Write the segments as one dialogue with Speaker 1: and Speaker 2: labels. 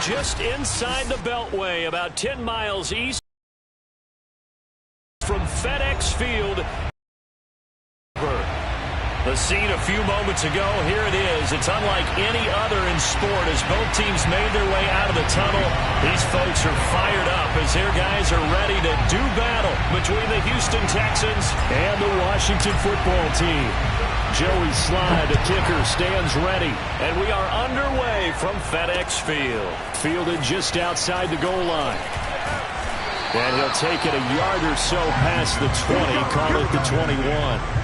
Speaker 1: just inside the Beltway, about 10 miles east from FedEx Field. The scene a few moments ago, here it is. It's unlike any other in sport as both teams made their way out of the tunnel. These folks are fired up as their guys are ready to do battle between the Houston Texans and the Washington football team. Joey Slye, the kicker, stands ready, and we are underway from FedEx Field. Fielded just outside the goal line. And he'll take it a yard or so past the 20, call it the 21.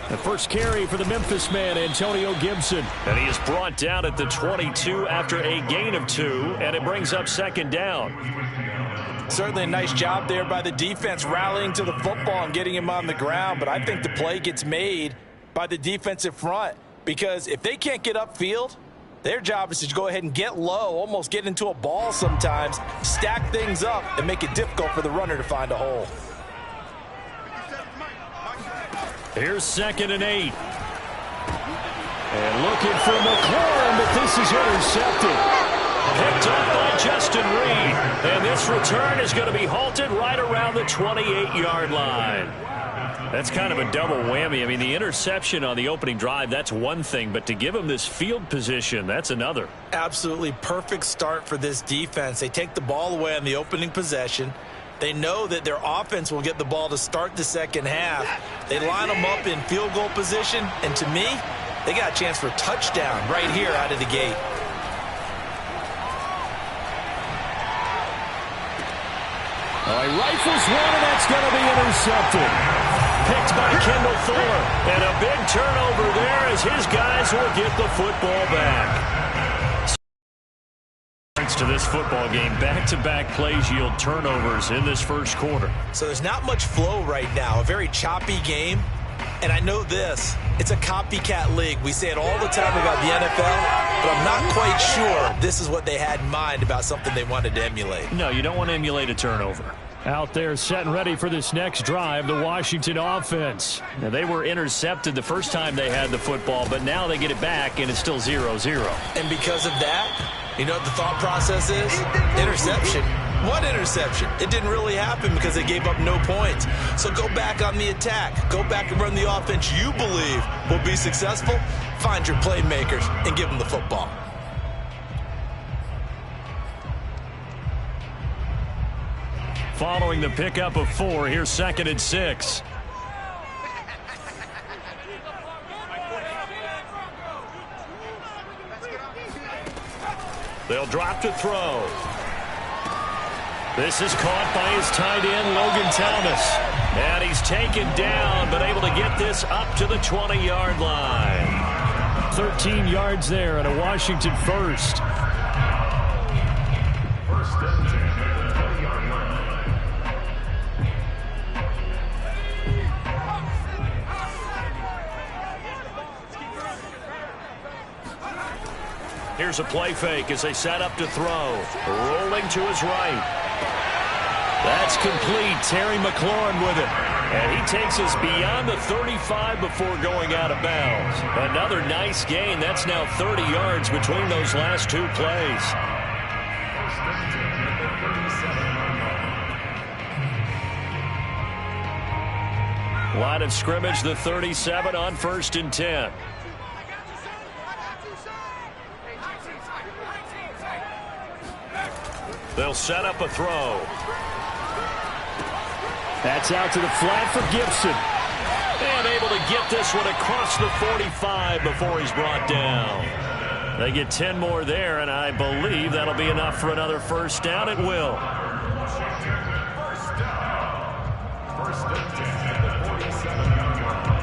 Speaker 1: The first carry for the Memphis man, Antonio Gibson. And he is brought down at the 22 after a gain of 2, and it brings up second down.
Speaker 2: Certainly a nice job there by the defense rallying to the football and getting him on the ground, but I think the play gets made by the defensive front because if they can't get upfield, their job is to go ahead and get low, almost get into a ball sometimes, stack things up, and make it difficult for the runner to find a hole.
Speaker 1: Here's 2nd and 8. And looking for McLaurin, but this is intercepted. Picked up by Justin Reed. And this return is going to be halted right around the 28-yard line. That's kind of a double whammy. I mean, the interception on the opening drive, that's one thing. But to give him this field position, that's another.
Speaker 2: Absolutely perfect start for this defense. They take the ball away on the opening possession. They know that their offense will get the ball to start the second half. They line them up in field goal position, and to me, they got a chance for a touchdown right here out of the gate.
Speaker 1: He rifles one, and that's going to be intercepted. Picked by Kendall Thorne. And a big turnover there as his guys will get the football back. To this football game, back-to-back plays yield turnovers in this first quarter.
Speaker 2: So there's not much flow right now, a very choppy game. And I know this, it's a copycat league. We say it all the time about the NFL, but I'm not quite sure this is what they had in mind about something they wanted to emulate.
Speaker 1: No, you don't want to emulate a turnover. Out there set and ready for this next drive, the Washington offense. Now, they were intercepted the first time they had the football, but now they get it back, and it's still 0-0.
Speaker 2: And because of that, you know what the thought process is? Interception. What interception? It didn't really happen because they gave up no points. So go back on the attack. Go back and run the offense you believe will be successful. Find your playmakers and give them the football.
Speaker 1: Following the pickup of 4, here's 2nd and 6. They'll drop to throw. This is caught by his tight end, Logan Thomas. And he's taken down, but able to get this up to the 20-yard line. 13 yards there and a Washington first. Here's a play fake as they set up to throw. Rolling to his right. That's complete. Terry McLaurin with it. And he takes us beyond the 35 before going out of bounds. Another nice gain. That's now 30 yards between those last 2 plays. Line of scrimmage, the 37 on 1st and 10. They'll set up a throw. That's out to the flat for Gibson. And able to get this one across the 45 before he's brought down. They get 10 more there, and I believe that'll be enough for another first down. It will.
Speaker 3: First and 10 at the 47-yard line.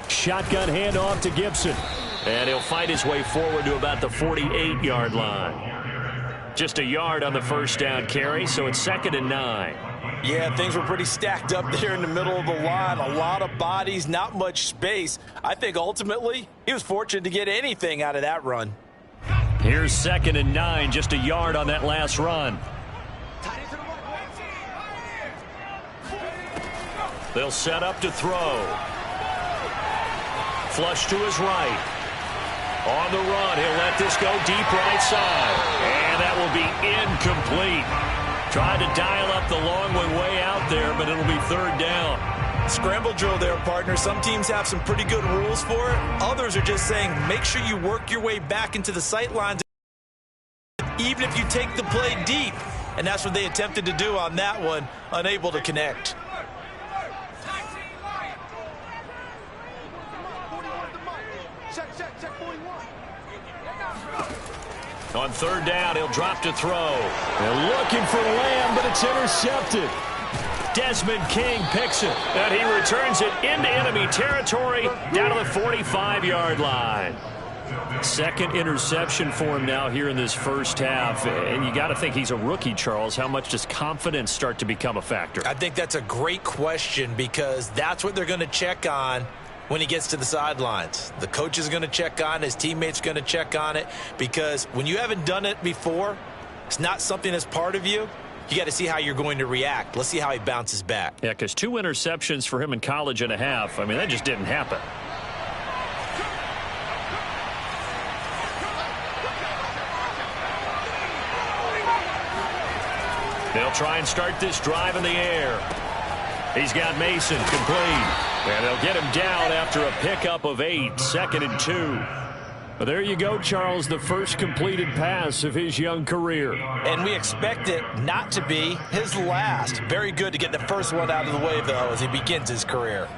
Speaker 1: Shotgun handoff to Gibson. And he'll fight his way forward to about the 48-yard line. Just a yard on the first down carry, so it's 2nd and 9.
Speaker 2: Yeah, things were pretty stacked up there in the middle of the line. A lot of bodies, not much space. I think ultimately he was fortunate to get anything out of that run.
Speaker 1: Here's 2nd and 9, just a yard on that last run. They'll set up to throw. Flush to his right. On the run, he'll let this go deep right side. And that will be incomplete. Tried to dial up the long one way out there, but it'll be 3rd down.
Speaker 2: Scramble drill there, partner. Some teams have some pretty good rules for it. Others are just saying make sure you work your way back into the sight lines, even if you take the play deep. And that's what they attempted to do on that one, unable to connect.
Speaker 1: On 3rd down, he'll drop to throw. They're looking for Lamb, but it's intercepted. Desmond King picks it, and he returns it into enemy territory down to the 45-yard line. 2nd interception for him now here in this first half. And you got to think he's a rookie, Charles. How much does confidence start to become a factor?
Speaker 2: I think that's a great question because that's what they're going to check on when he gets to the sidelines. The coach is going to check on it. His teammates are going to check on it because when you haven't done it before, it's not something that's part of you. You got to see how you're going to react. Let's see how he bounces back.
Speaker 1: Yeah, because 2 interceptions for him in college and a half. I mean, that just didn't happen. They'll try and start this drive in the air. He's got Mason complete. And they'll get him down after a pickup of 8, 2nd and 2. Well, there you go, Charles, the first completed pass of his young career.
Speaker 2: And we expect it not to be his last. Very good to get the first one out of the way, though, as he begins his career.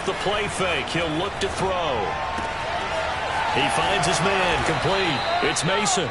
Speaker 1: The play fake. He'll look to throw. He finds his man complete. It's Mason.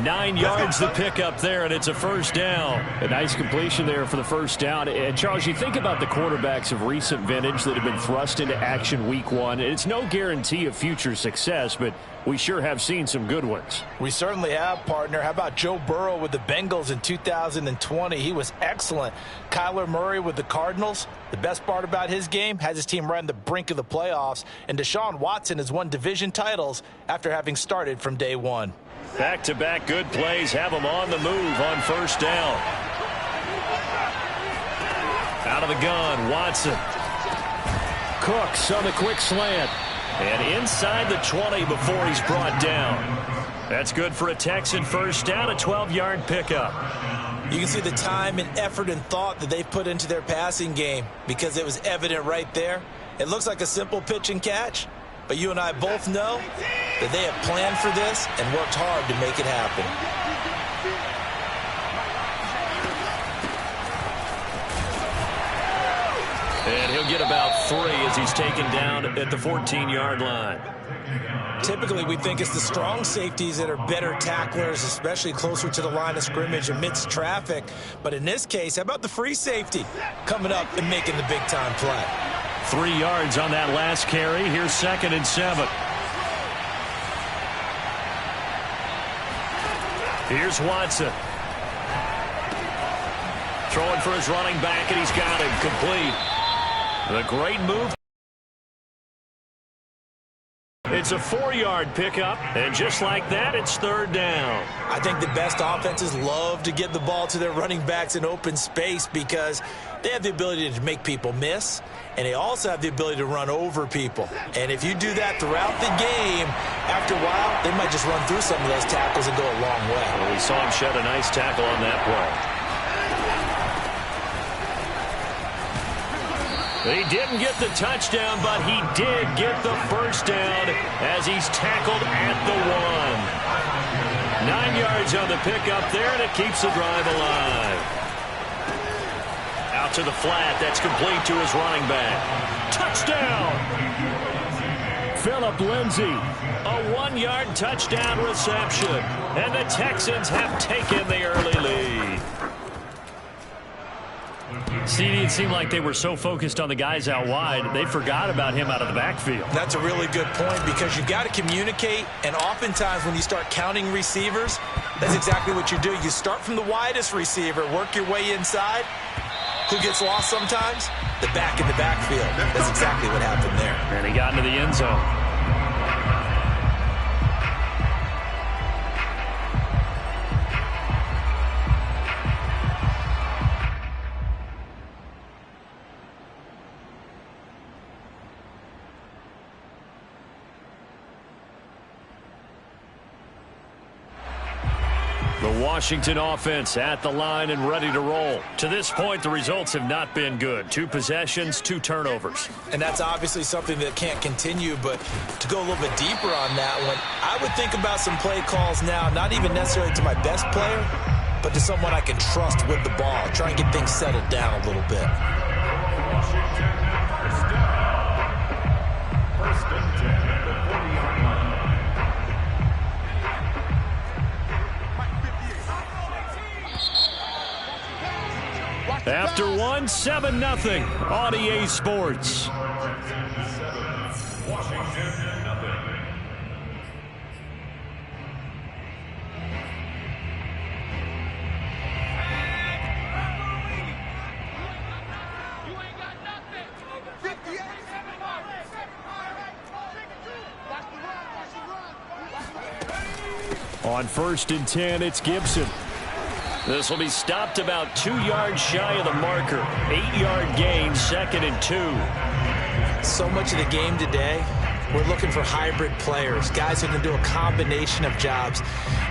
Speaker 1: 9 yards the pickup there, and it's a first down.
Speaker 4: A nice completion there for the first down. And, Charles, you think about the quarterbacks of recent vintage that have been thrust into action week 1. It's no guarantee of future success, but we sure have seen some good ones.
Speaker 2: We certainly have, partner. How about Joe Burrow with the Bengals in 2020? He was excellent. Kyler Murray with the Cardinals. The best part about his game, has his team right on the brink of the playoffs. And Deshaun Watson has won division titles after having started from day one.
Speaker 1: Back-to-back good plays have him on the move on first down. Out of the gun, Watson. Cooks on the quick slant. And inside the 20 before he's brought down. That's good for a Texan first down, a 12-yard pickup.
Speaker 2: You can see the time and effort and thought that they've put into their passing game because it was evident right there. It looks like a simple pitch and catch, but you and I both know that they have planned for this and worked hard to make it happen.
Speaker 1: And he'll get about 3 as he's taken down at the 14-yard line.
Speaker 2: Typically, we think it's the strong safeties that are better tacklers, especially closer to the line of scrimmage amidst traffic. But in this case, how about the free safety coming up and making the big-time play?
Speaker 1: 3 yards on that last carry. Here's 2nd and 7. Here's Watson. Throwing for his running back, and he's got him complete. The great move. It's a 4-yard pickup, and just like that, it's third down.
Speaker 2: I think the best offenses love to get the ball to their running backs in open space because they have the ability to make people miss, and they also have the ability to run over people. And if you do that throughout the game, after a while, they might just run through some of those tackles and go a long way.
Speaker 1: Well, we saw him shed a nice tackle on that play. He didn't get the touchdown, but he did get the first down as he's tackled at the 1. 9 yards on the pickup there, and it keeps the drive alive. Out to the flat. That's complete to his running back. Touchdown! Phillip Lindsay, a 1-yard touchdown reception. And the Texans have taken the early lead.
Speaker 4: CD, it seemed like they were so focused on the guys out wide, they forgot about him out of the backfield.
Speaker 2: That's a really good point because you've got to communicate, and oftentimes when you start counting receivers, that's exactly what you do. You start from the widest receiver, work your way inside. Who gets lost sometimes? The back in the backfield. That's exactly what happened there.
Speaker 4: And he got into the end zone. Washington offense at the line and ready to roll. To this point, the results have not been good. 2 possessions, 2 turnovers.
Speaker 2: And that's obviously something that can't continue, but to go a little bit deeper on that one, I would think about some play calls now, not even necessarily to my best player, but to someone I can trust with the ball. Try and get things settled down a little bit.
Speaker 3: Washington first down. First and 10 at the 40-yard line.
Speaker 4: After 1, 7-0 on EA Sports.
Speaker 3: Washington 0.
Speaker 4: On 1st and 10, it's Gibson.
Speaker 1: This will be stopped about 2 yards shy of the marker. 8-yard gain, 2nd and 2.
Speaker 2: So much of the game today, we're looking for hybrid players, guys who can do a combination of jobs.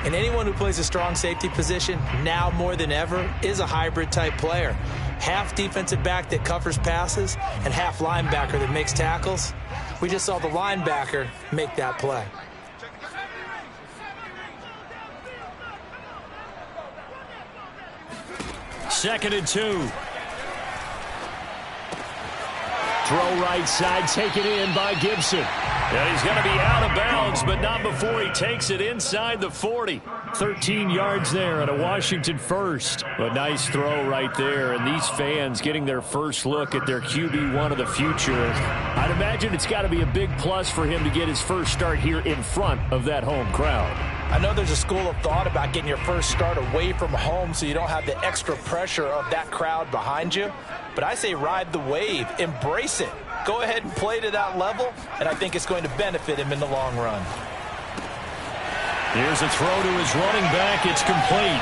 Speaker 2: And anyone who plays a strong safety position, now more than ever, is a hybrid type player. Half defensive back that covers passes and half linebacker that makes tackles. We just saw the linebacker make that play.
Speaker 4: Second and 2. Throw right side, taken in by Gibson.
Speaker 1: And he's going to be out of bounds, but not before he takes it inside the 40.
Speaker 4: 13 yards there and a Washington first. A nice throw right there, and these fans getting their first look at their QB1 of the future. I'd imagine it's got to be a big plus for him to get his first start here in front of that home crowd.
Speaker 2: I know there's a school of thought about getting your first start away from home so you don't have the extra pressure of that crowd behind you. But I say ride the wave, embrace it. Go ahead and play to that level, and I think it's going to benefit him in the long run.
Speaker 4: Here's a throw to his running back. It's complete.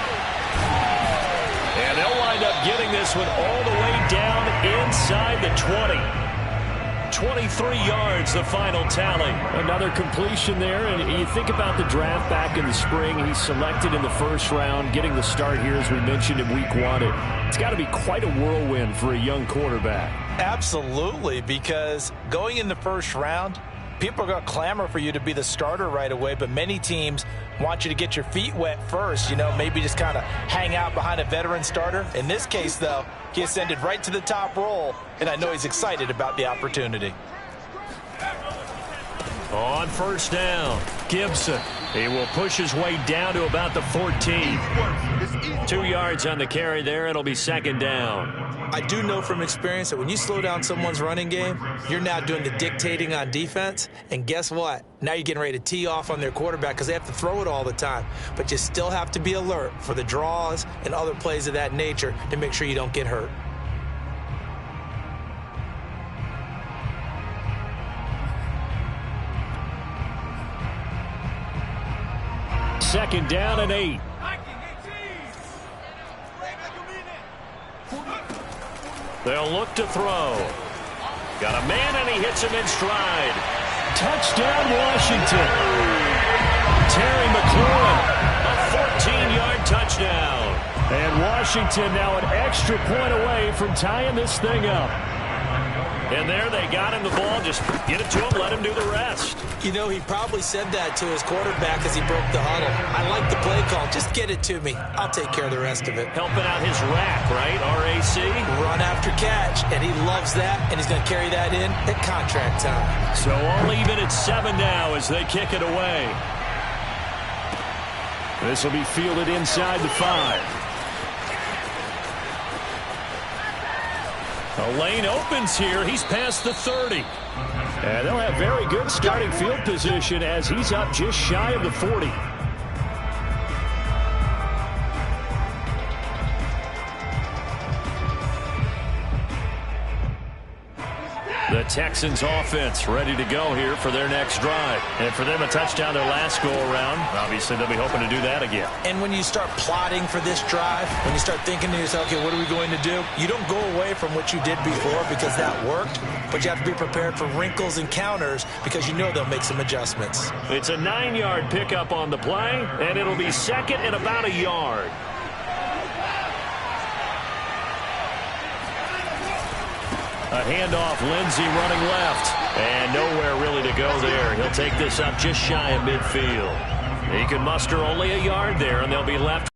Speaker 1: And they'll wind up getting this one all the way down inside the 20. 23 yards, the final tally.
Speaker 4: Another completion there, and you think about the draft back in the spring. He's selected in the first round, getting the start here, as we mentioned, in week 1. It's got to be quite a whirlwind for a young quarterback.
Speaker 2: Absolutely, because going in the first round, people are going to clamor for you to be the starter right away, but many teams want you to get your feet wet first, you know, maybe just kind of hang out behind a veteran starter. In this case, though, he ascended right to the top role, and I know he's excited about the opportunity.
Speaker 1: On first down, Gibson. He will push his way down to about the 14. 2 yards on the carry there. It'll be 2nd down.
Speaker 2: I do know from experience that when you slow down someone's running game, you're now doing the dictating on defense. And guess what? Now you're getting ready to tee off on their quarterback because they have to throw it all the time. But you still have to be alert for the draws and other plays of that nature to make sure you don't get hurt.
Speaker 4: 2nd down and 8. They'll look to throw. Got a man, and he hits him in stride. Touchdown, Washington. Terry McLaurin, a 14-yard touchdown. And Washington now an extra point away from tying this thing up. And there they got him the ball. Just get it to him, let him do the rest.
Speaker 2: You know, he probably said that to his quarterback as he broke the huddle. I like the play call. Just get it to me. I'll take care of the rest of it.
Speaker 1: Helping out his rack, right? RAC.
Speaker 2: Run after catch, and he loves that, and he's going to carry that in at contract time.
Speaker 1: So all even at 7 now as they kick it away.
Speaker 4: This will be fielded inside the 5.
Speaker 1: The lane opens here. He's past the 30.
Speaker 4: And they'll have very good starting field position as he's up just shy of the 40.
Speaker 1: The Texans offense ready to go here for their next drive. And for them, a touchdown their last go-around. Obviously, they'll be hoping to do that again.
Speaker 2: And when you start plotting for this drive, when you start thinking to yourself, okay, what are we going to do? You don't go away from what you did before because that worked, but you have to be prepared for wrinkles and counters because you know they'll make some adjustments.
Speaker 1: It's a 9-yard pickup on the play, and it'll be 2nd and about a yard. A handoff, Lindsey running left. And nowhere really to go there. He'll take this up just shy of midfield. He can muster only a yard there, and they'll be left.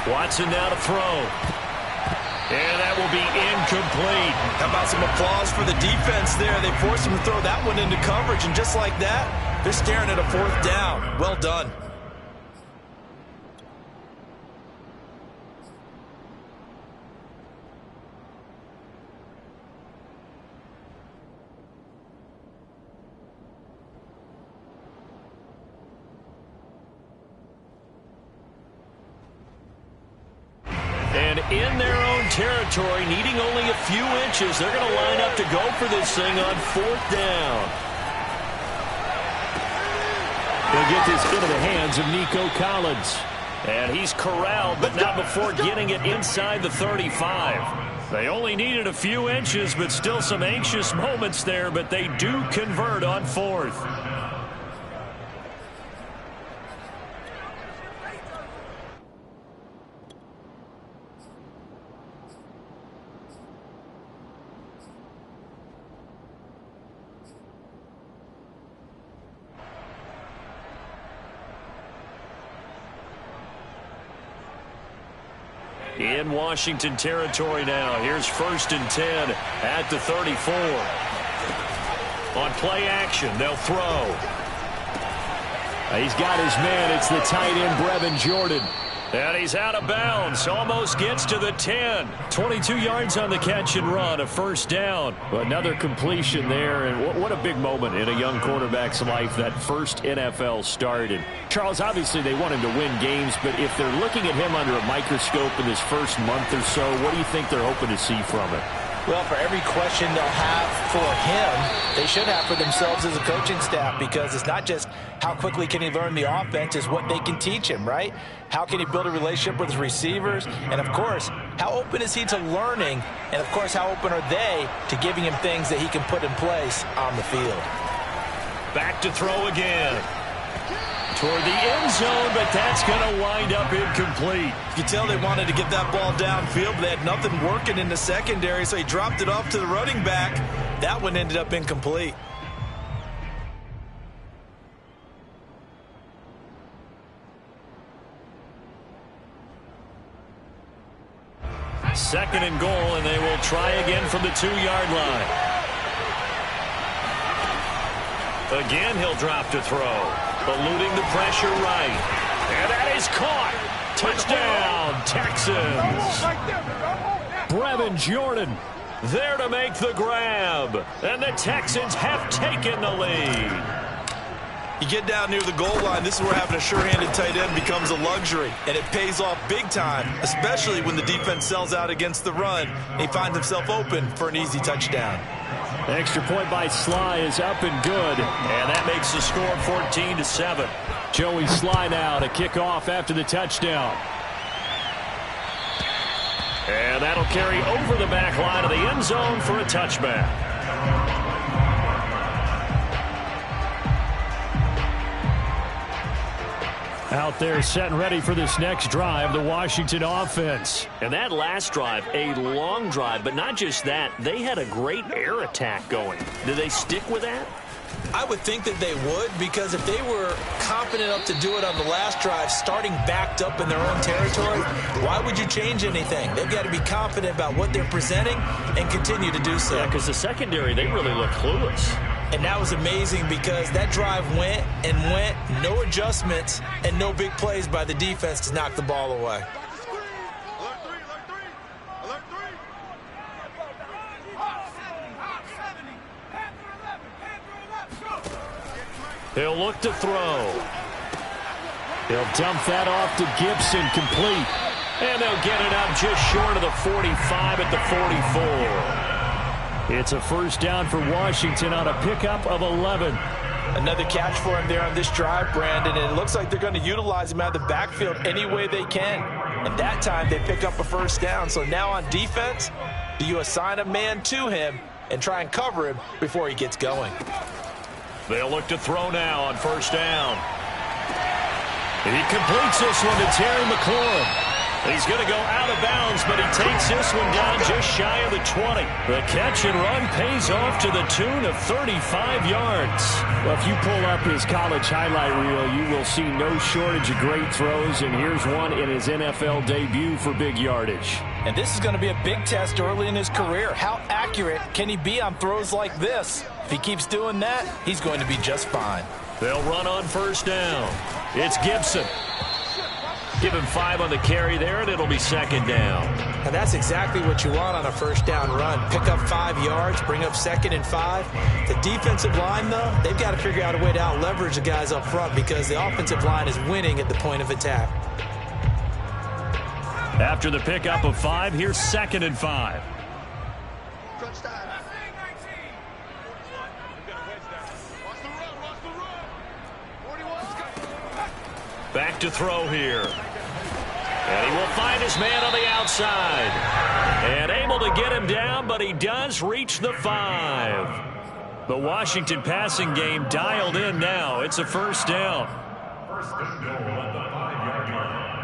Speaker 1: Watson now to throw. And that will be incomplete.
Speaker 2: How about some applause for the defense there? They forced him to throw that one into coverage, and just like that, they're staring at a 4th down. Well done.
Speaker 1: And in their own territory, needing only a few inches, they're going to line up to go for this thing on 4th down.
Speaker 4: They'll get this into the hands of Nico Collins.
Speaker 1: And he's corralled, but not before getting it inside the 35. They only needed a few inches, but still some anxious moments there, but they do convert on 4th. In Washington territory now. Here's 1st and 10 at the 34. On play action, they'll throw.
Speaker 4: He's got his man. It's the tight end, Brevin Jordan.
Speaker 1: And he's out of bounds. Almost gets to the 10. 22 yards on the catch and run. A 1st down.
Speaker 4: Another completion there. And what a big moment in a young quarterback's life, that first NFL start. And Charles, obviously they want him to win games, but if they're looking at him under a microscope in his first month or so, what do you think they're hoping to see from it?
Speaker 2: Well, for every question they'll have for him, they should have for themselves as a coaching staff, because it's not just how quickly can he learn the offense, it's what they can teach him, right? How can he build a relationship with his receivers? And, of course, how open is he to learning? And, of course, how open are they to giving him things that he can put in place on the field?
Speaker 1: Back to throw again. Toward the end zone, but that's going to wind up incomplete.
Speaker 2: You can tell they wanted to get that ball downfield, but they had nothing working in the secondary, so he dropped it off to the running back. That one ended up incomplete.
Speaker 1: Second and goal, and they will try again from the 2-yard line. Again, he'll drop to throw. Eluding the pressure right. And that is caught. Touchdown, Texans.
Speaker 4: Brevin Jordan
Speaker 1: there to make the grab. And the Texans have taken the lead.
Speaker 2: You get down near the goal line, this is where having a sure-handed tight end becomes a luxury, and it pays off big time, especially when the defense sells out against the run, and he finds himself open for an easy touchdown.
Speaker 4: The extra point by Sly is up and good,
Speaker 1: and that makes the score 14-7.
Speaker 4: Joey Sly now to kick off after the touchdown. And that'll carry over the back line of the end zone for a touchback. Out there set and ready for this next drive, the Washington offense.
Speaker 1: And that last drive, a long drive, but not just that, they had a great air attack going. Do they stick with that?
Speaker 2: I would think that they would, because if they were confident enough to do it on the last drive, starting backed up in their own territory, why would you change anything? They've got to be confident about what they're presenting and continue to do so.
Speaker 1: Yeah, because the secondary, they really look clueless.
Speaker 2: And that was amazing because that drive went and went, no adjustments, and no big plays by the defense to knock the ball away.
Speaker 4: He'll look to throw. He'll dump that off to Gibson, complete.
Speaker 1: And they'll get it up just short of the 45 at the 44.
Speaker 4: It's a first down for Washington on a pickup of 11.
Speaker 2: Another catch for him there on this drive, Brandon, and it looks like they're going to utilize him out of the backfield any way they can. And that time they pick up a first down. So now on defense, do you assign a man to him and try and cover him before he gets going?
Speaker 1: They'll look to throw now on first down. He completes this one to Terry McLaurin. He's going to go out of bounds, but he takes this one down just shy of the 20. The catch and run pays off to the tune of 35 yards.
Speaker 4: Well, if you pull up his college highlight reel, you will see no shortage of great throws, and here's one in his NFL debut for big yardage.
Speaker 2: And this is going to be a big test early in his career. How accurate can he be on throws like this? If he keeps doing that, he's going to be just fine.
Speaker 1: They'll run on first down. It's Gibson. Give him 5 on the carry there, and it'll be second down.
Speaker 2: And that's exactly what you want on a first down run. Pick up 5 yards, bring up 2nd and 5. The defensive line, though, they've got to figure out a way to out-leverage the guys up front because the offensive line is winning at the point of attack.
Speaker 4: After the pickup of 5, here's 2nd and 5.
Speaker 1: Back to throw here. And he will find his man on the outside. And able to get him down, but he does reach the 5. The Washington passing game dialed in now. It's a first down.
Speaker 3: First and goal at the 5-yard line.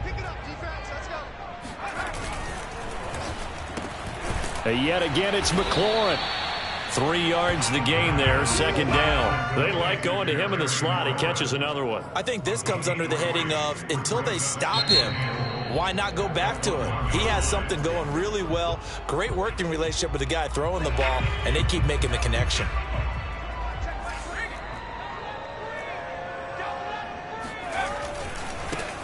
Speaker 5: Pick it up, defense. Let's go.
Speaker 4: And yet again, it's McLaurin.
Speaker 1: 3 yards the gain there, second down. They like going to him in the slot. He catches another one.
Speaker 2: I think this comes under the heading of until they stop him, why not go back to him? He has something going really well. Great working relationship with the guy throwing the ball, and they keep making the connection.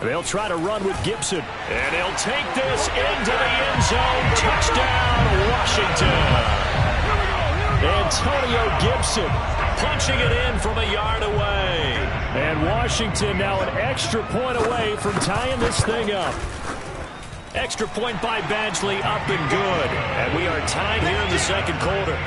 Speaker 4: They'll try to run with Gibson.
Speaker 1: And he'll take this into the end zone. Touchdown, Washington.
Speaker 4: Antonio Gibson
Speaker 1: punching it in from a yard away.
Speaker 4: And Washington now an extra point away from tying this thing up.
Speaker 1: Extra point by Badgley, up and good. And we are tied here in the second quarter.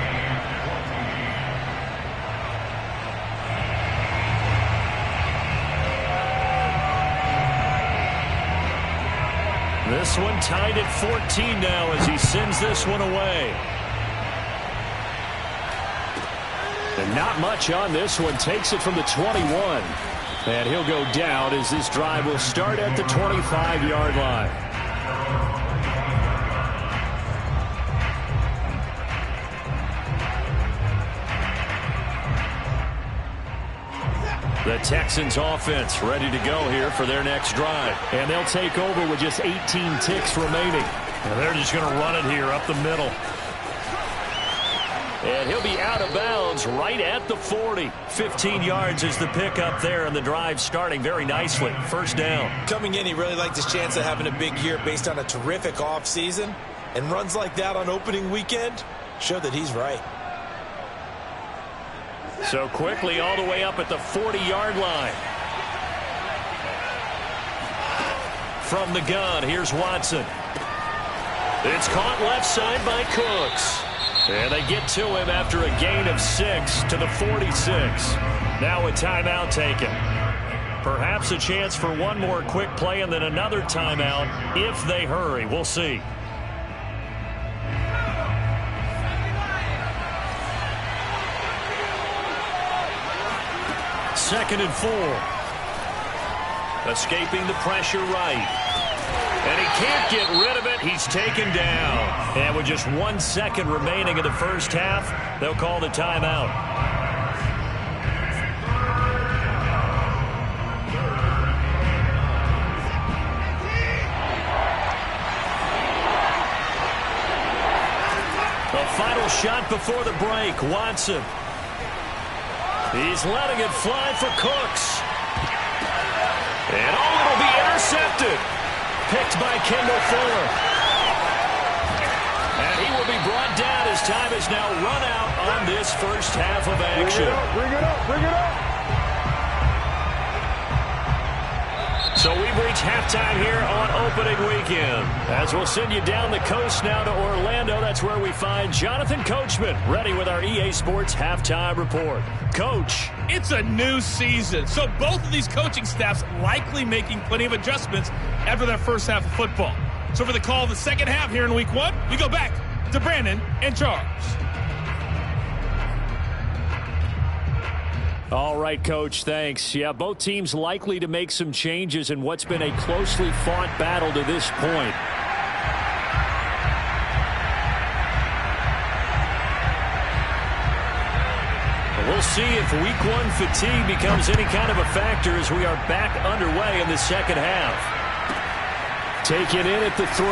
Speaker 1: This one tied at 14 now as he sends this one away.
Speaker 4: And not much on this one. Takes it from the 21. And he'll go down as this drive will start at the 25-yard line.
Speaker 1: The Texans offense ready to go here for their next drive.
Speaker 4: And they'll take over with just 18 ticks remaining.
Speaker 1: And they're just going to run it here up the middle. And he'll be out of bounds right at the 40. 15 yards is the pickup there, and the drive starting very nicely. First down.
Speaker 2: Coming in, he really liked his chance of having a big year based on a terrific offseason. And runs like that on opening weekend show that he's right.
Speaker 1: So quickly all the way up at the 40-yard line. From the gun, here's Watson. It's caught left side by Cooks. And they get to him after a gain of 6 to the 46. Now a timeout taken. Perhaps a chance for one more quick play and then another timeout if they hurry. We'll see. Second and 4. Escaping the pressure right. And he can't get rid of it. He's taken down. And with just 1 second remaining in the first half, they'll call the timeout. The final shot before the break, Watson. He's letting it fly for Cooks. And it'll be intercepted. Picked by Kendall Fuller. And he will be brought down as time is now run out on this first half of action.
Speaker 5: Bring it up, bring it up.
Speaker 1: So we've reached halftime here on opening weekend. As we'll send you down the coast now to Orlando, that's where we find Jonathan Coachman ready with our EA Sports halftime report. Coach.
Speaker 6: It's a new season, so both of these coaching staffs likely making plenty of adjustments after their first half of football. So for the call of the second half here in week 1, we go back to Brandon and Charles.
Speaker 4: All right, Coach, thanks. Yeah, both teams likely to make some changes in what's been a closely fought battle to this point.
Speaker 1: We'll see if week 1 fatigue becomes any kind of a factor as we are back underway in the second half. Taken in at the 3.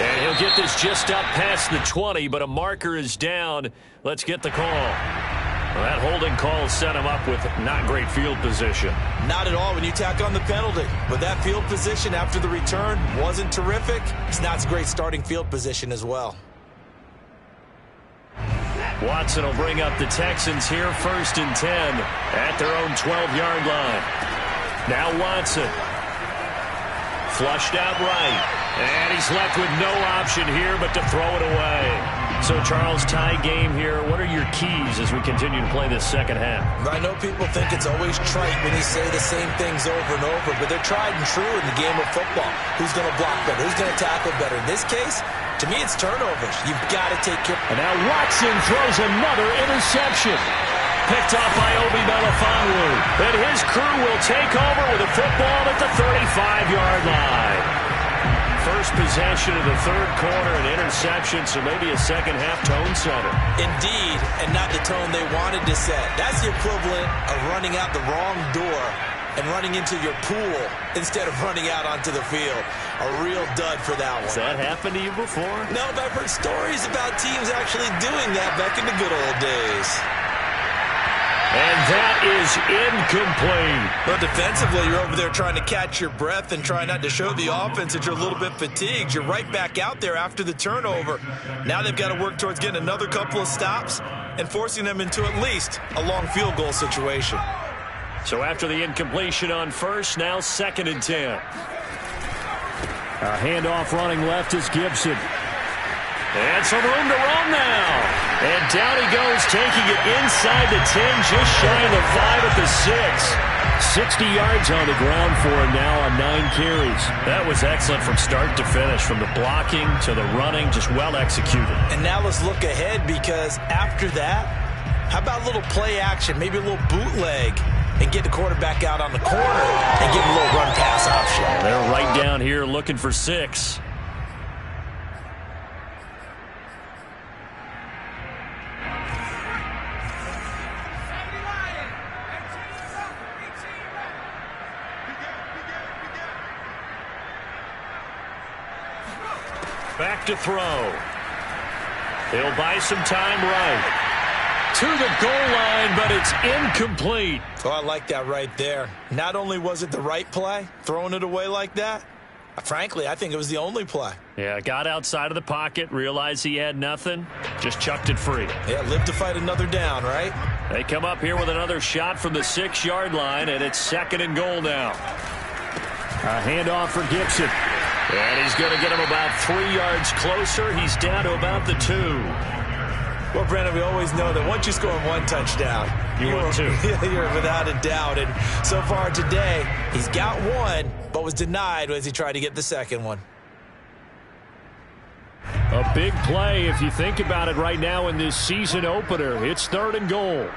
Speaker 1: And he'll get this just up past the 20, but a marker is down. Let's get the call. Well, that holding call set him up with not great field position.
Speaker 2: Not at all when you tack on the penalty. But that field position after the return wasn't terrific. It's not a great starting field position as well.
Speaker 1: Watson will bring up the Texans here, 1st and 10 at their own 12-yard line. Now Watson. Flushed out right. And he's left with no option here but to throw it away. So, Charles, tie game here. What are your keys as we continue to play this second half?
Speaker 2: I know people think it's always trite when you say the same things over and over, but they're tried and true in the game of football. Who's going to block better? Who's going to tackle better? In this case, to me, it's turnovers. You've got to take care.
Speaker 1: And now Watson throws another interception. Picked off by Obi Melifonwu. And his crew will take over with a football at the 35-yard line. First possession of the third quarter, an interception, so maybe a second-half tone setter.
Speaker 2: Indeed, and not the tone they wanted to set. That's the equivalent of running out the wrong door and running into your pool instead of running out onto the field. A real dud for that one.
Speaker 1: Has that happened to you before?
Speaker 2: No, but I've heard stories about teams actually doing that back in the good old days.
Speaker 1: And that is incomplete.
Speaker 2: But defensively, you're over there trying to catch your breath and try not to show the offense that you're a little bit fatigued. You're right back out there after the turnover. Now they've got to work towards getting another couple of stops and forcing them into at least a long field goal situation.
Speaker 1: So after the incompletion on first, now 2nd and 10.
Speaker 4: A handoff running left is Gibson.
Speaker 1: And some room to run now. And down he goes, taking it inside the 10, just shy of the 5 at the 6.
Speaker 4: 60 yards on the ground for him now on 9 carries.
Speaker 1: That was excellent from start to finish, from the blocking to the running, just well executed.
Speaker 2: And now let's look ahead, because after that, how about a little play action, maybe a little bootleg, and get the quarterback out on the corner and give him a little run pass option.
Speaker 1: They're right down here looking for 6. Back to throw. He'll buy some time right. To the goal line, but it's incomplete.
Speaker 2: Oh, I like that right there. Not only was it the right play, throwing it away like that, frankly, I think it was the only play.
Speaker 4: Yeah, got outside of the pocket, realized he had nothing, just chucked it free.
Speaker 2: Yeah, live to fight another down, right?
Speaker 4: They come up here with another shot from the 6-yard line, and it's 2nd and goal now. A handoff for Gibson. And he's going to get him about 3 yards closer. He's down to about the 2.
Speaker 2: Well, Brandon, we always know that once you score 1 touchdown,
Speaker 4: you're 2.
Speaker 2: You're without a doubt. And so far today, he's got 1, but was denied as he tried to get the 2nd one.
Speaker 4: A big play if you think about it right now in this season opener. It's 3rd and goal.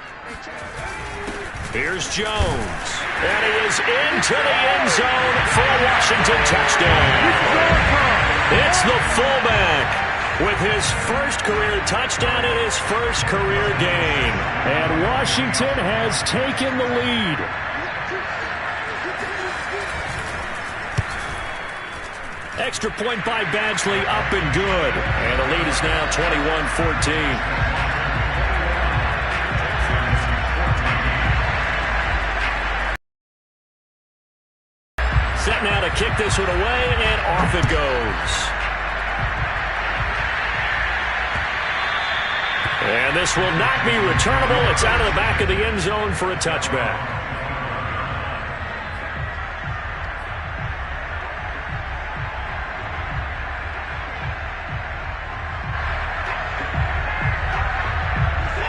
Speaker 4: Here's Jones. And he is into the end zone for a Washington touchdown. It's the fullback with his first career touchdown and his first career game. And Washington has taken the lead. Extra point by Badgley, up and good. And the lead is now 21-14. Set now to kick this one away, and off it goes. And this will not be returnable. It's out of the back of the end zone for a touchback.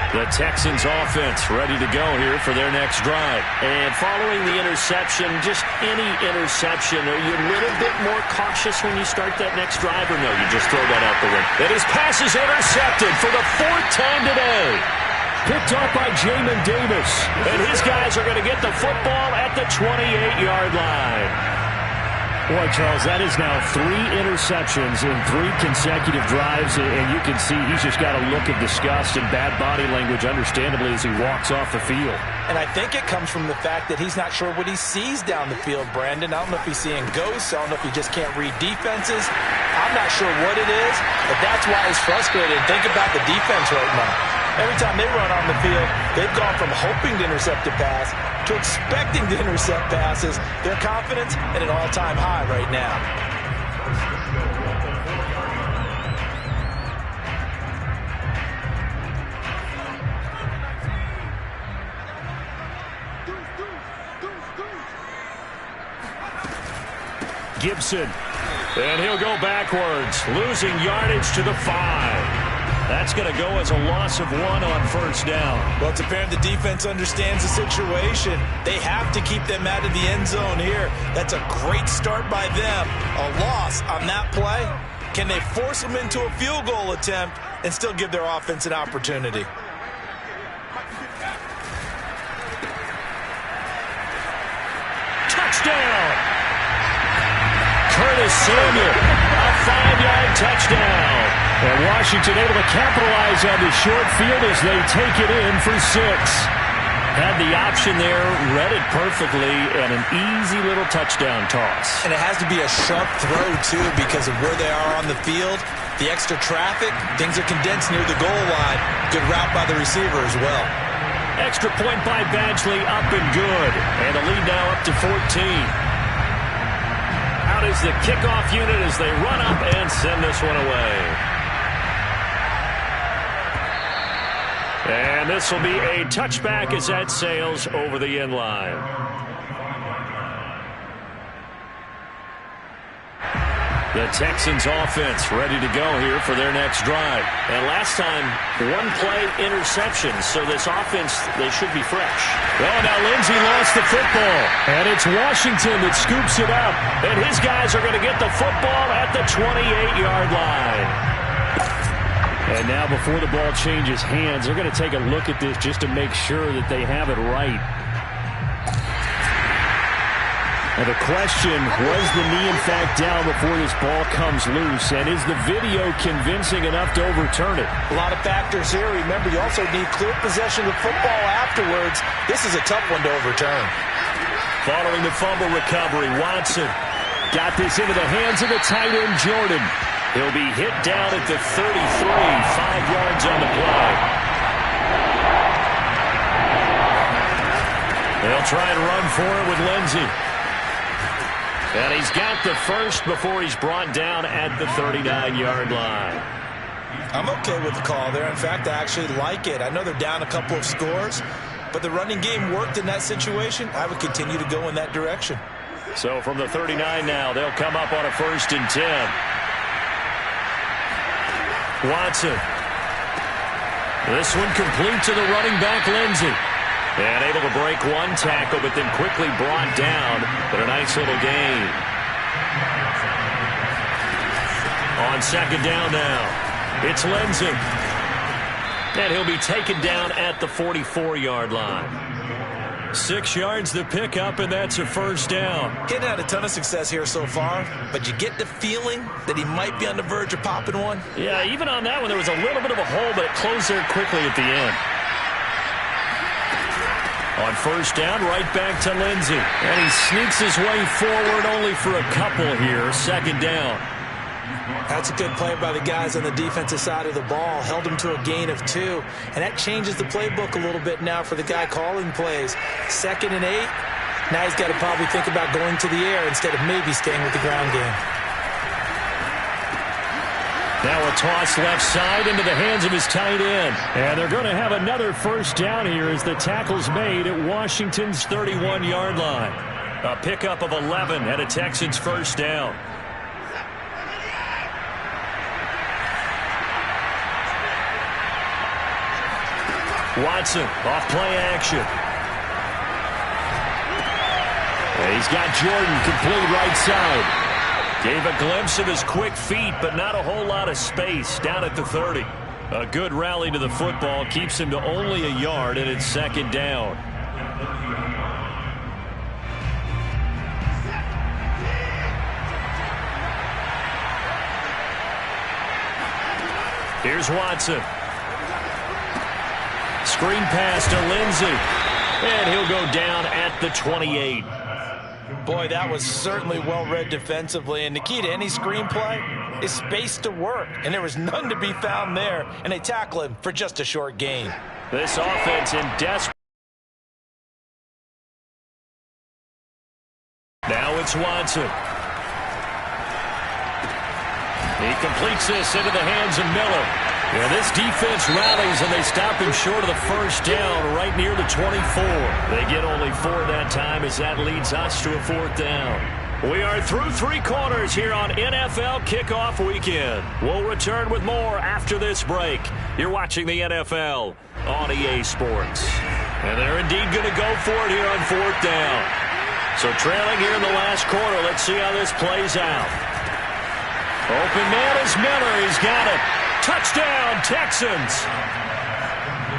Speaker 4: The Texans offense ready to go here for their next drive. And following the interception, just any interception, are you a little bit more cautious when you start that next drive, or no, you just throw that out the window? And his pass is intercepted for the 4th time today. Picked up by Jamin Davis. And his guys are going to get the football at the 28-yard line. Boy, Charles, that is now 3 interceptions in 3 consecutive drives, and you can see he's just got a look of disgust and bad body language, understandably, as he walks off the field.
Speaker 2: And I think it comes from the fact that he's not sure what he sees down the field, Brandon. I don't know if he's seeing ghosts. I don't know if he just can't read defenses. I'm not sure what it is, but that's why he's frustrated. Think about the defense right now. Every time they run on the field, they've gone from hoping to intercept a pass to expecting to intercept passes. Their confidence at an all-time high right now.
Speaker 4: Gibson. And he'll go backwards, losing yardage to the 5. That's going to go as a loss of 1 on 1st down.
Speaker 2: Well, it's apparent the defense understands the situation. They have to keep them out of the end zone here. That's a great start by them. A loss on that play. Can they force them into a field goal attempt and still give their offense an opportunity?
Speaker 4: Touchdown! Curtis Samuel, a 5-yard touchdown. And Washington able to capitalize on the short field as they take it in for 6. Had the option there, read it perfectly, and an easy little touchdown toss.
Speaker 2: And it has to be a sharp throw, too, because of where they are on the field. The extra traffic, things are condensed near the goal line. Good route by the receiver as well.
Speaker 4: Extra point by Badgley, up and good. And the lead now up to 14. Out is the kickoff unit as they run up and send this one away. And this will be a touchback as that sails over the end line. The Texans offense ready to go here for their next drive. And last time, 1-play interception, so this offense, they should be fresh. Oh, now Lindsey lost the football. And it's Washington that scoops it up. And his guys are going to get the football at the 28-yard line. And now before the ball changes hands, they're going to take a look at this just to make sure that they have it right. And the question, was the knee in fact down before this ball comes loose? And is the video convincing enough to overturn it?
Speaker 2: A lot of factors here. Remember, you also need clear possession of the football afterwards. This is a tough one to overturn.
Speaker 4: Following the fumble recovery, Watson got this into the hands of the tight end, Jordan. He'll be hit down at the 33, 5 yards on the play. They'll try and run for it with Lindsey. And he's got the first before he's brought down at the 39-yard line.
Speaker 2: I'm okay with the call there. In fact, I actually like it. I know they're down a couple of scores, but the running game worked in that situation. I would continue to go in that direction.
Speaker 4: So from the 39 now, they'll come up on a 1st and 10. Watson. This one complete to the running back, Lindsey. And able to break one tackle, but then quickly brought down. But a nice little gain. On 2nd down now, it's Lindsey. And he'll be taken down at the 44-yard line. 6 yards the pickup, and that's a 1st down.
Speaker 2: He's had a ton of success here so far, but you get the feeling that he might be on the verge of popping one.
Speaker 4: Yeah, even on that one, there was a little bit of a hole, but it closed there quickly at the end. On 1st down, right back to Lindsey. And he sneaks his way forward only for a couple here. 2nd down.
Speaker 2: That's a good play by the guys on the defensive side of the ball. Held him to a gain of 2. And that changes the playbook a little bit now for the guy calling plays. 2nd and 8. Now he's got to probably think about going to the air instead of maybe staying with the ground game.
Speaker 4: Now a toss left side into the hands of his tight end. And they're going to have another 1st down here as the tackle's made at Washington's 31-yard line. A pickup of 11 and a Texans 1st down. Watson off play action. And he's got Jordan complete right side. Gave a glimpse of his quick feet, but not a whole lot of space down at the 30. A good rally to the football keeps him to only a yard, and it's 2nd down. Here's Watson. Screen pass to Lindsey. And he'll go down at the 28.
Speaker 2: Boy, that was certainly well-read defensively. And the key to any screenplay is space to work. And there was none to be found there. And they tackle him for just a short gain.
Speaker 4: This offense in desperate. Now it's Watson. He completes this into the hands of Miller. Yeah, this defense rallies, and they stop him short of the 1st down right near the 24. They get only 4 that time as that leads us to a 4th down. We are through 3 quarters here on NFL Kickoff Weekend. We'll return with more after this break. You're watching the NFL on EA Sports. And they're indeed going to go for it here on 4th down. So trailing here in the last quarter, let's see how this plays out. Open man is Miller. He's got it. Touchdown, Texans.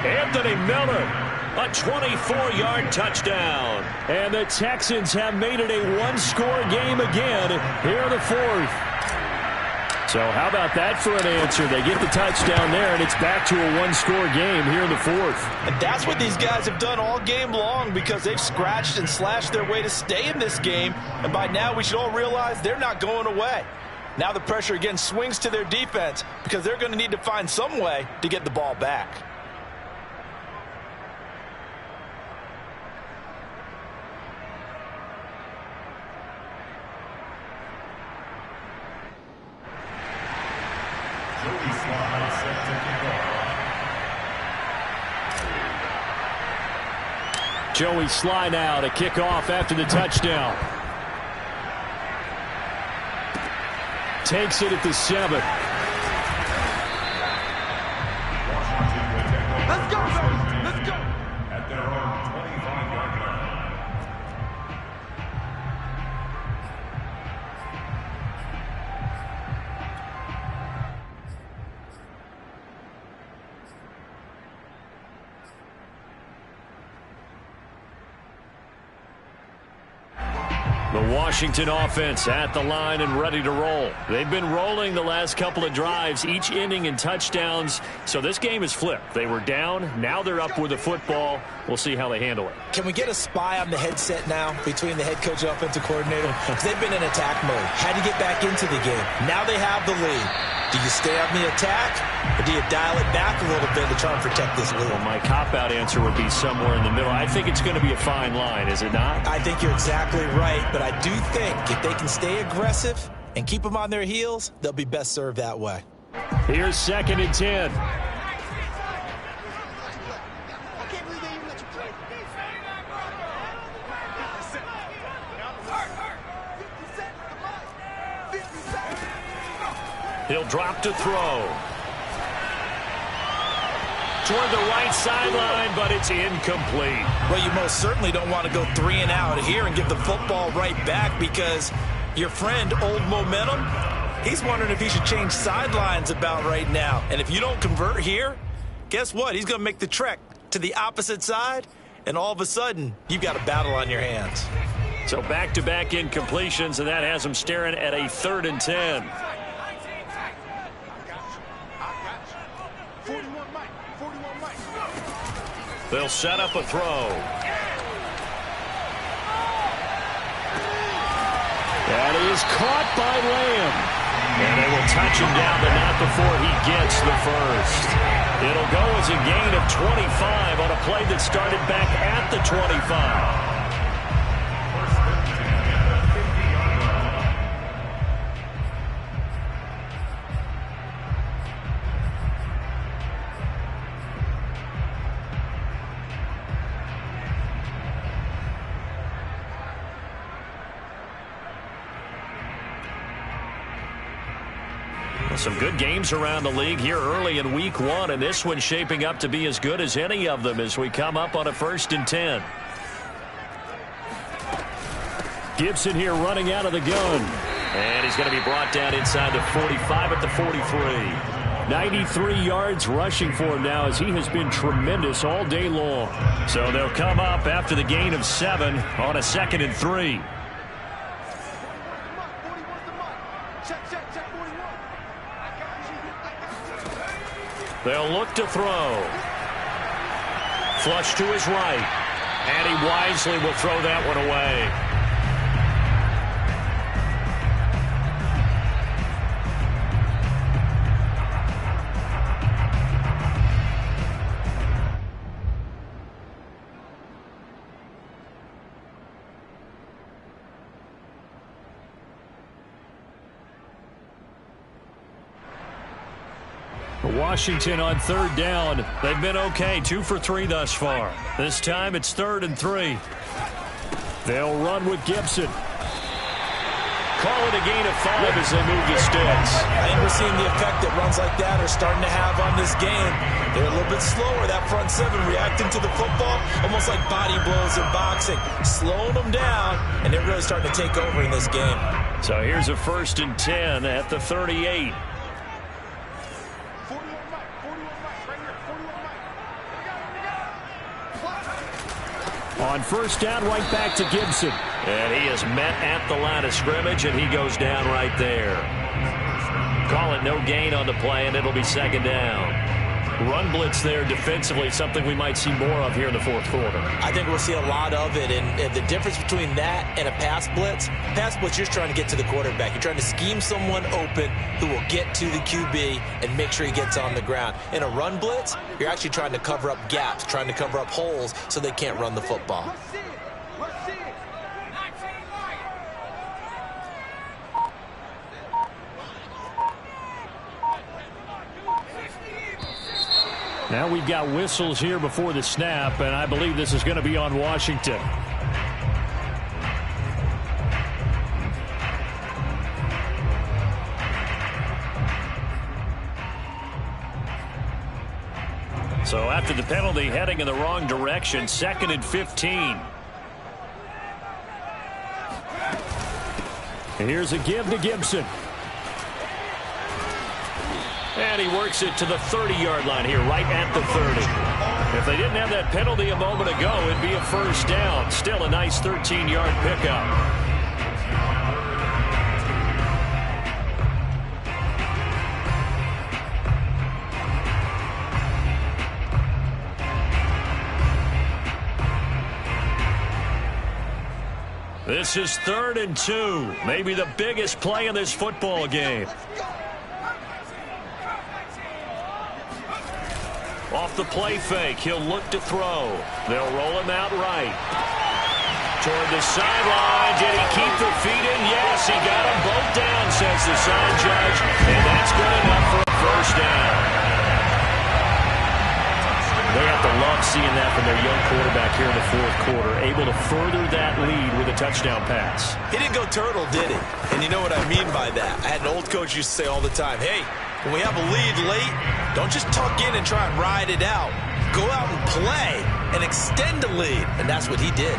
Speaker 4: Anthony Miller, a 24-yard touchdown. And the Texans have made it a 1-score game again here in the 4th. So how about that for an answer? They get the touchdown there, and it's back to a 1-score game here in the 4th.
Speaker 2: And that's what these guys have done all game long because they've scratched and slashed their way to stay in this game. And by now we should all realize they're not going away. Now the pressure again swings to their defense because they're going to need to find some way to get the ball back.
Speaker 4: Joey Sly now to kick off after the touchdown. Takes it at the 7.
Speaker 5: Let's go, baby. Let's go.
Speaker 3: At their own 25-yard line.
Speaker 4: The Washington offense at the line and ready to roll. They've been rolling the last couple of drives, each inning in touchdowns. So this game is flipped. They were down. Now they're up with the football. We'll see how they handle it.
Speaker 2: Can we get a spy on the headset now between the head coach and offensive coordinator? Because they've been in attack mode. Had to get back into the game. Now they have the lead. Do you stay on the attack, or do you dial it back a little bit to try and protect this lead?
Speaker 4: Well, my cop-out answer would be somewhere in the middle. I think it's going to be a fine line, is it not?
Speaker 2: I think you're exactly right, but I do think if they can stay aggressive and keep them on their heels, they'll be best served that way.
Speaker 4: Here's 2nd and 10. He'll drop to throw. Toward the right sideline, but it's incomplete.
Speaker 2: Well, you most certainly don't want to go 3 and out here and give the football right back, because your friend, Old Momentum, he's wondering if he should change sidelines about right now. And if you don't convert here, guess what? He's going to make the trek to the opposite side, and all of a sudden, you've got a battle on your hands.
Speaker 4: So back-to-back incompletions, and that has him staring at a 3rd and 10. They'll set up a throw. That is caught by Lamb. And they will touch him down, but not before he gets the first. It'll go as a gain of 25 on a play that started back at the 25. Some good games around the league here early in week 1, and this one's shaping up to be as good as any of them as we come up on a 1st and 10. Gibson here running out of the gun. And he's going to be brought down inside the 45 at the 43. 93 yards rushing for him now, as he has been tremendous all day long. So they'll come up after the gain of 7 on a 2nd and 3. They'll look to throw. Flush to his right. And he wisely will throw that one away. Washington on 3rd down. They've been okay, 2 for 3 thus far. This time it's 3rd and 3. They'll run with Gibson. Call it a gain of 5 as they move the sticks.
Speaker 2: I think we're seeing the effect that runs like that are starting to have on this game. They're a little bit slower, that front 7, reacting to the football, almost like body blows in boxing, slowing them down, and they're really starting to take over in this game.
Speaker 4: So here's a 1st and 10 at the 38. On 1st down, right back to Gibson. And he is met at the line of scrimmage, and he goes down right there. Call it no gain on the play, and it'll be 2nd down. Run blitz there defensively, something we might see more of here in the 4th quarter.
Speaker 2: I think we'll see a lot of it, and the difference between that and a pass blitz, you're trying to get to the quarterback. You're trying to scheme someone open who will get to the QB and make sure he gets on the ground. In a run blitz, you're actually trying to cover up gaps, trying to cover up holes so they can't run the football.
Speaker 4: Now we've got whistles here before the snap, and I believe this is going to be on Washington. So after the penalty, heading in the wrong direction, 2nd and 15. Here's a give to Gibson. And he works it to the 30-yard line here, right at the 30. If they didn't have that penalty a moment ago, it'd be a 1st down. Still a nice 13-yard pickup. This is 3rd and 2. Maybe the biggest play in this football game.
Speaker 1: Off the play fake, he'll look to throw. They'll roll him out right. Toward the sideline. Did he keep the feet in? Yes, he got them both down, says the sign judge. And that's good enough for a first down. They have to love seeing that from their young quarterback here in the fourth quarter, able to further that lead with a touchdown pass.
Speaker 2: He didn't go turtle, did he? And you know what I mean by that. I had an old coach used to say all the time, hey, when we have a lead late, don't just tuck in and try and ride it out. Go out and play and extend the lead. And that's what he did.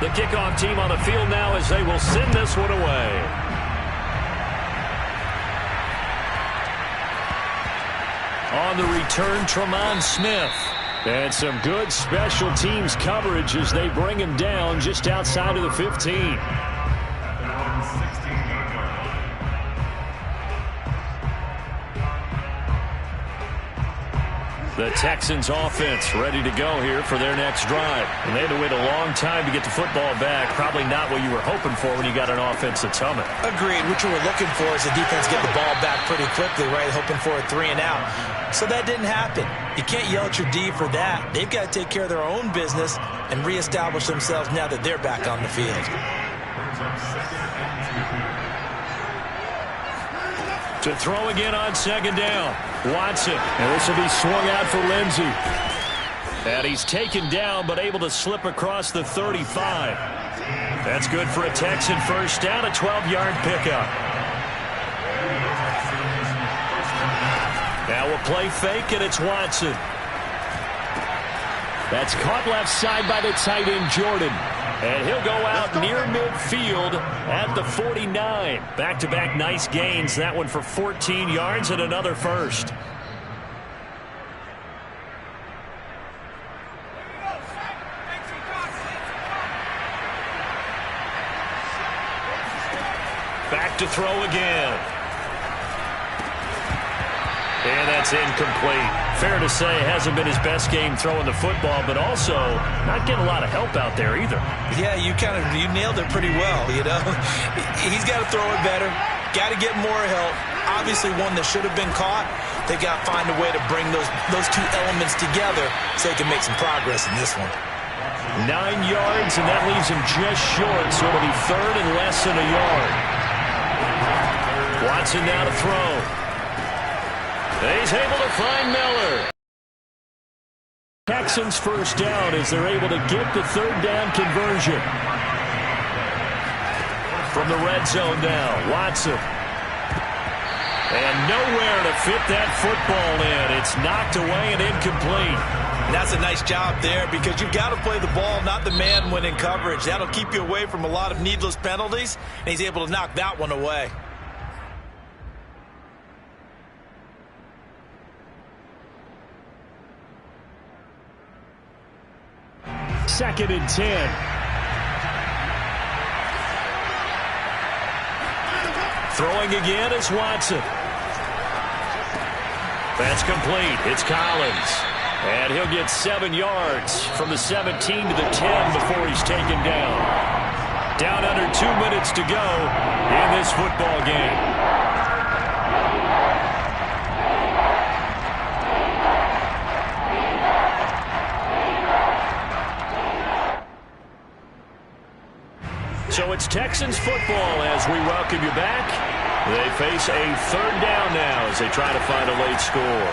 Speaker 1: The kickoff team on the field now as they will send this one away. On the return, Tremont Smith. And some good special teams coverage as they bring him down just outside of the 15. The Texans offense ready to go here for their next drive. And they had to wait a long time to get the football back. Probably not what you were hoping for when you got an offense that's humming.
Speaker 2: Agreed. What you were looking for is the defense get the ball back pretty quickly, right? Hoping for a 3 and out. So that didn't happen. You can't yell at your D for that. They've got to take care of their own business and reestablish themselves now that they're back on the field.
Speaker 1: To throw again on second down. Watson. And this will be swung out for Lindsey. And he's taken down but able to slip across the 35. That's good for a Texan first down, a 12-yard pickup. Now we'll play fake, and it's Watson. That's caught left side by the tight end, Jordan. And he'll go out near midfield at the 49. Back-to-back nice gains. That one for 14 yards and another first. Back to throw again. And that's incomplete. Fair to say it hasn't been his best game throwing the football, but also not getting a lot of help out there either.
Speaker 2: Yeah, you nailed it pretty well, you know. He's got to throw it better. Got to get more help. Obviously one that should have been caught. They got to find a way to bring those two elements together so they can make some progress in this one.
Speaker 1: 9 yards, and that leaves him just short, so it'll be third and less than a yard. Watson now to throw. He's able to find Miller. Texans first down as they're able to get the third down conversion. From the red zone now, Watson. And nowhere to fit that football in. It's knocked away and incomplete.
Speaker 2: And that's a nice job there because you've got to play the ball, not the man when in coverage. That'll keep you away from a lot of needless penalties, and he's able to knock that one away.
Speaker 4: Second and 10.
Speaker 1: Throwing again is Watson. That's complete. It's Collins. And he'll get 7 yards from the 17 to the 10 before he's taken down. Down under 2 minutes to go in this football game. So it's Texans football as we welcome you back. They face a third down now as they try to find a late score.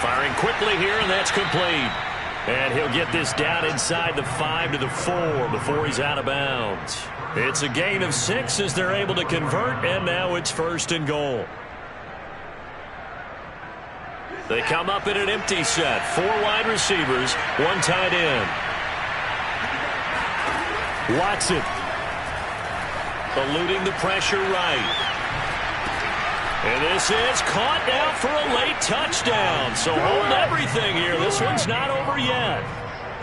Speaker 1: Firing quickly here, and that's complete. And he'll get this down inside the 5 to the 4 before he's out of bounds. It's a gain of 6 as they're able to convert, and now it's first and goal. They come up in an empty set. 4 wide receivers, 1 tight end. Watson eluding the pressure right. And this is caught now for a late touchdown. So hold everything here. This one's not over yet.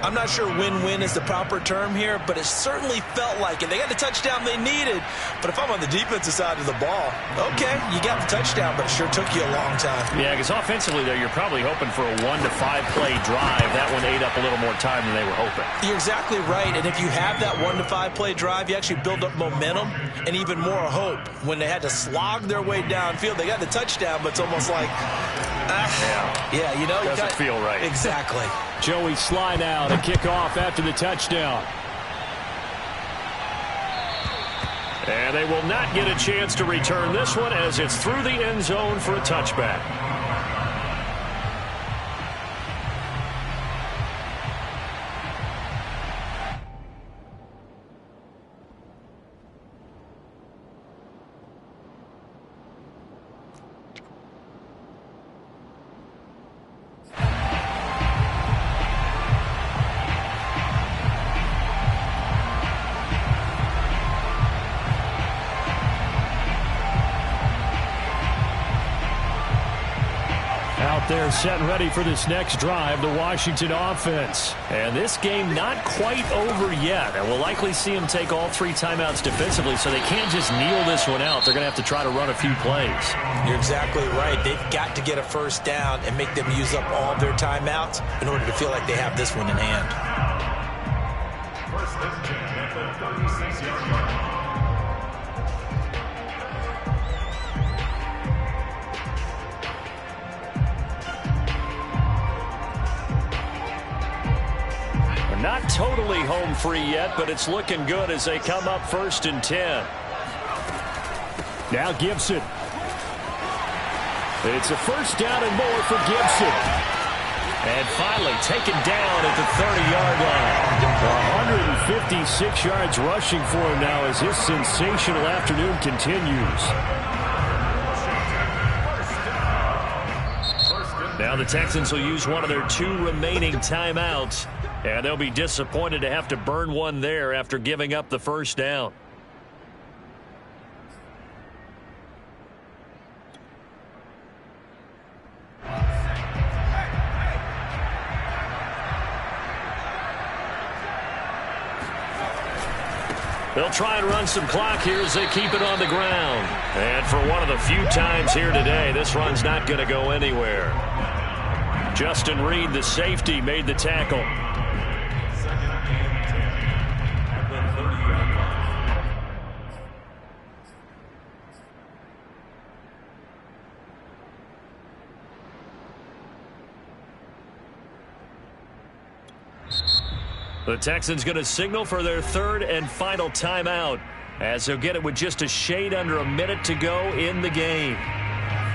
Speaker 2: I'm not sure win-win is the proper term here, but it certainly felt like it. They got the touchdown they needed, but if I'm on the defensive side of the ball, okay, you got the touchdown, but it sure took you a long time.
Speaker 4: Yeah, because offensively, though, you're probably hoping for a 1 to 5 play drive. That one ate up a little more time than they were hoping.
Speaker 2: You're exactly right, and if you have that 1 to 5 play drive, you actually build up momentum and even more hope. When they had to slog their way downfield, they got the touchdown, but it's almost like, yeah, you know.
Speaker 4: Doesn't feel right.
Speaker 2: Exactly.
Speaker 4: Joey Sly now to kick off after the touchdown. And they will not get a chance to return this one as it's through the end zone for a touchback. They're set and ready for this next drive, the Washington offense. And this game not quite over yet. And we'll likely see them take all 3 timeouts defensively, so they can't just kneel this one out. They're going to have to try to run a few plays.
Speaker 2: You're exactly right. They've got to get a first down and make them use up all their timeouts in order to feel like they have this one in hand.
Speaker 3: First and 10 at the 36-yard line.
Speaker 4: Not totally home free yet, but it's looking good as they come up 1st and 10. Now Gibson. It's a first down and more for Gibson. And finally taken down at the 30-yard line. 156 yards rushing for him now as his sensational afternoon continues. Now the Texans will use one of their 2 remaining timeouts. And they'll be disappointed to have to burn one there after giving up the first down. They'll try and run some clock here as they keep it on the ground. And for one of the few times here today, this run's not going to go anywhere. Justin Reed, the safety, made the tackle. The Texans going to signal for their 3rd and final timeout as they'll get it with just a shade under a minute to go in the game.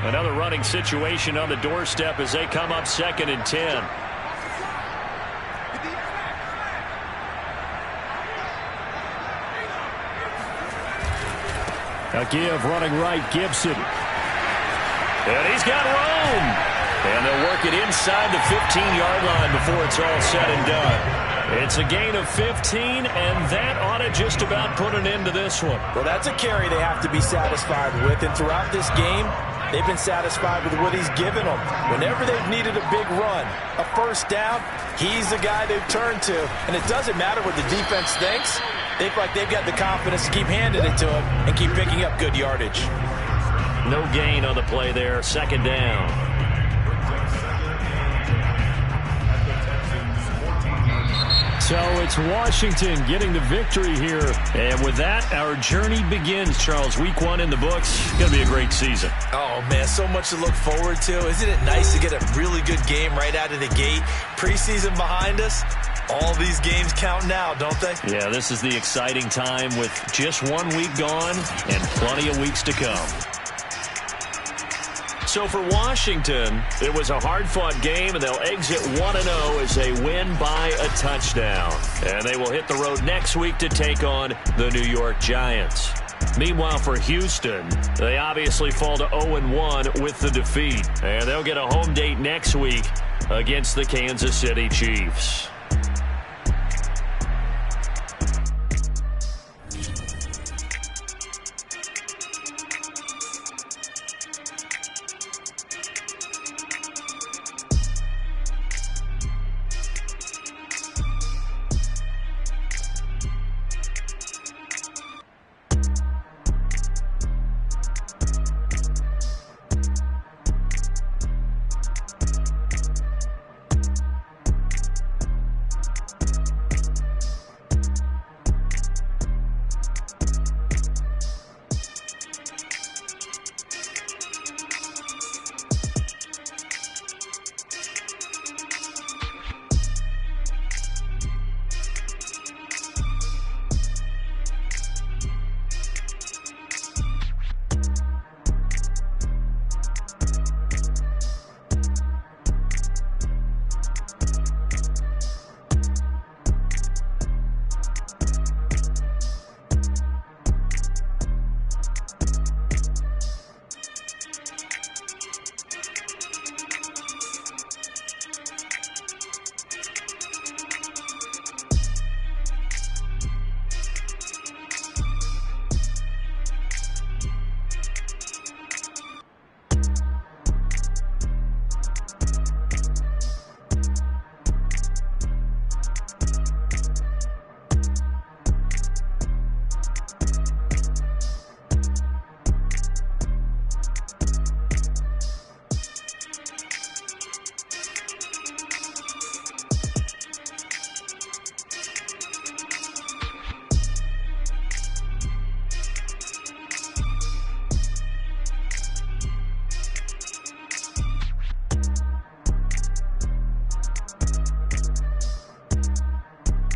Speaker 4: Another running situation on the doorstep as they come up 2nd and 10. A give running right, Gibson. And he's got room. And they'll work it inside the 15-yard line before it's all said and done. It's a gain of 15, and that ought to just about put an end to this one.
Speaker 2: Well, that's a carry they have to be satisfied with, and throughout this game, they've been satisfied with what he's given them. Whenever they've needed a big run, a first down, he's the guy they've turned to. And it doesn't matter what the defense thinks. They feel like they've got the confidence to keep handing it to him and keep picking up good yardage.
Speaker 4: No gain on the play there, 2nd down. So it's Washington getting the victory here. And with that, our journey begins, Charles. Week 1 in the books. Going to be a great season.
Speaker 2: Oh, man, so much to look forward to. Isn't it nice to get a really good game right out of the gate? Preseason behind us. All these games count now, don't they?
Speaker 4: Yeah, this is the exciting time with just 1 week gone and plenty of weeks to come. So for Washington, it was a hard-fought game, and they'll exit 1-0 as they win by a touchdown. And they will hit the road next week to take on the New York Giants. Meanwhile, for Houston, they obviously fall to 0-1 with the defeat. And they'll get a home date next week against the Kansas City Chiefs.